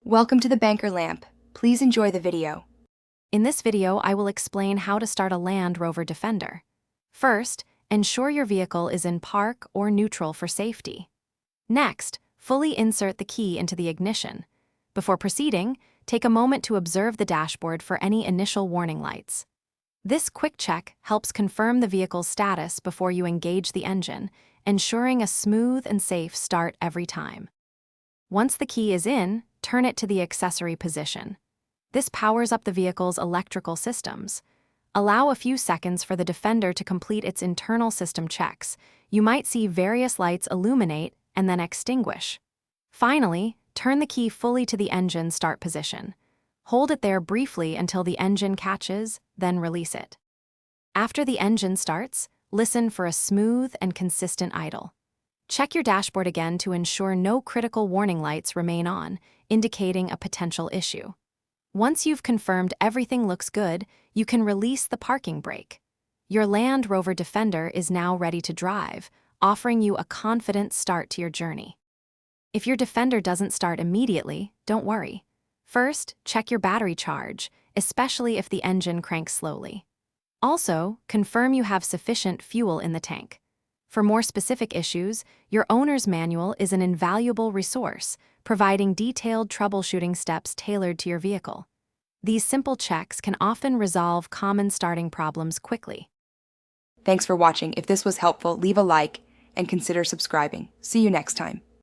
Welcome to the Banker Lamp. Please enjoy the video. In this video, I will explain how to start a Land Rover Defender. First, ensure your vehicle is in park or neutral for safety. Next, fully insert the key into the ignition. Before proceeding, take a moment to observe the dashboard for any initial warning lights. This quick check helps confirm the vehicle's status before you engage the engine, ensuring a smooth and safe start every time. Once the key is in, turn it to the accessory position. This powers up the vehicle's electrical systems. Allow a few seconds for the Defender to complete its internal system checks. You might see various lights illuminate and then extinguish. Finally, turn the key fully to the engine start position. Hold it there briefly until the engine catches, then release it. After the engine starts, listen for a smooth and consistent idle. Check your dashboard again to ensure no critical warning lights remain on, indicating a potential issue. Once you've confirmed everything looks good, you can release the parking brake. Your Land Rover Defender is now ready to drive, offering you a confident start to your journey. If your Defender doesn't start immediately, don't worry. First, check your battery charge, especially if the engine cranks slowly. Also, confirm you have sufficient fuel in the tank. For more specific issues, your owner's manual is an invaluable resource, providing detailed troubleshooting steps tailored to your vehicle. These simple checks can often resolve common starting problems quickly. Thanks for watching. If this was helpful, leave a like and consider subscribing. See you next time.